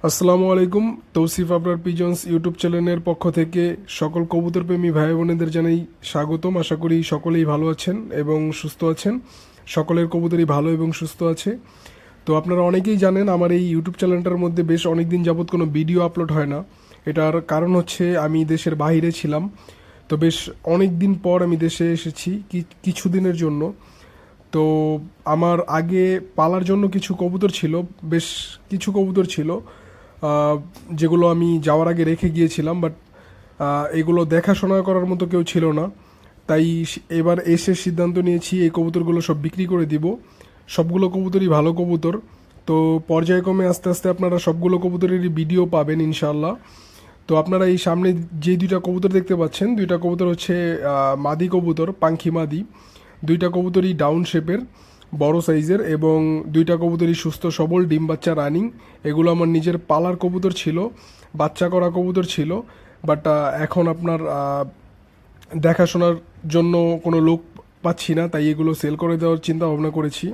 আসসালামু আলাইকুম। Tausif Abrar pigeons YouTube চ্যানেলের পক্ষ থেকে সকল কবুতর প্রেমী ভাই বোনেদের জানাই স্বাগতম। আশা করি সকলেই ভালো আছেন এবং সুস্থ আছেন। সকলের কবুতরই ভালো এবং সুস্থ আছে। তো আপনারা অনেকেই জানেন আমার এই ইউটিউব চ্যানেলটার মধ্যে বেশ অনেক দিন যাবৎ কোনো ভিডিও আপলোড হয় না। এটার কারণ হচ্ছে আমি দেশের বাইরে ছিলাম। তো বেশ অনেক দিন পর আমি দেশে এসেছি কিছু দিনের জন্য। তো আমার আগে পালার জন্য কিছু কবুতর ছিল, বেশ কিছু কবুতর ছিল আহ, যেগুলো আমি যাওয়ার আগে রেখে গিয়েছিলাম, বাট এগুলো দেখাশোনা করার মতো কেউ ছিল না। তাই এবার এসে সিদ্ধান্ত নিয়েছি এই কবুতরগুলো সব বিক্রি করে দিব। সবগুলো কবুতরই ভালো কবুতর। তো পর্যায়ক্রমে আস্তে আস্তে আপনারা সবগুলো কবুতরেরই ভিডিও পাবেন ইনশাল্লাহ। তো আপনারা এই সামনে যে দুইটা কবুতর দেখতে পাচ্ছেন, দুইটা কবুতর হচ্ছে মাদি কবুতর, পাঙ্খি মাদি। দুইটা কবুতরই ডাউন শেপের, বড় সাইজের, এবং দুইটা কবুতরই সুস্থ সবল, ডিম বাচ্চা রানিং। এগুলো আমার নিজের পালার কবুতর ছিল, বাচ্চা করা কবুতর ছিল। বাট এখন আপনার দেখাশোনার জন্য কোনো লোক পাচ্ছি না, তাই এগুলো সেল করে দেওয়ার চিন্তা ভাবনা করেছি।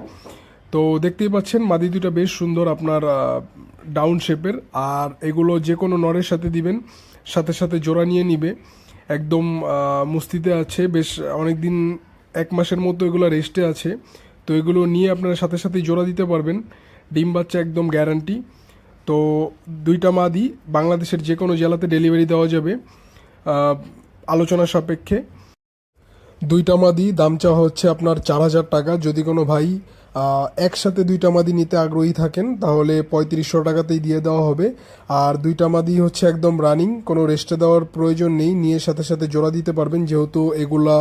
তো দেখতেই পাচ্ছেন মাদি দুটা বেশ সুন্দর, আপনার ডাউন শেপের। আর এগুলো যে কোনো নরের সাথে দিবেন, সাথে সাথে জোড়া নিয়ে নিবে। একদম মুস্তিতে আছে, বেশ অনেক দিন, 1 মাসের মতো এগুলো রেস্টে আছে। তো এগুলো নিয়ে আপনারা সাথে সাথেই জোড়া দিতে পারবেন। ডিম বাচ্চা একদম গ্যারান্টি। তো দুইটা মাদি বাংলাদেশের যে কোনো জেলাতে ডেলিভারি দেওয়া যাবে আলোচনা সাপেক্ষে। দুইটা মাদি দাম চাওয়া হচ্ছে আপনার 4,000 টাকা। যদি কোনো ভাই একসাথে দুইটা মাদি নিতে আগ্রহী থাকেন তাহলে 3500 টাকাতেই দিয়ে দেওয়া হবে। আর দুইটা মাদি হচ্ছে একদম রানিং, কোনো রেস্টে দেওয়ার প্রয়োজন নেই, নিয়ে সাথে সাথে জোড়া দিতে পারবেন, যেহেতু এগুলা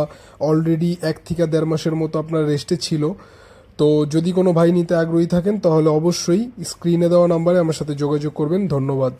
অলরেডি 1 থেকে 1.5 মাসের মতো আপনার রেস্টে ছিল। তো যদি কোনো ভাই নিতে আগ্রহী থাকেন তাহলে অবশ্যই স্ক্রিনে দেওয়া নাম্বারে আমার সাথে যোগাযোগ করবেন। ধন্যবাদ।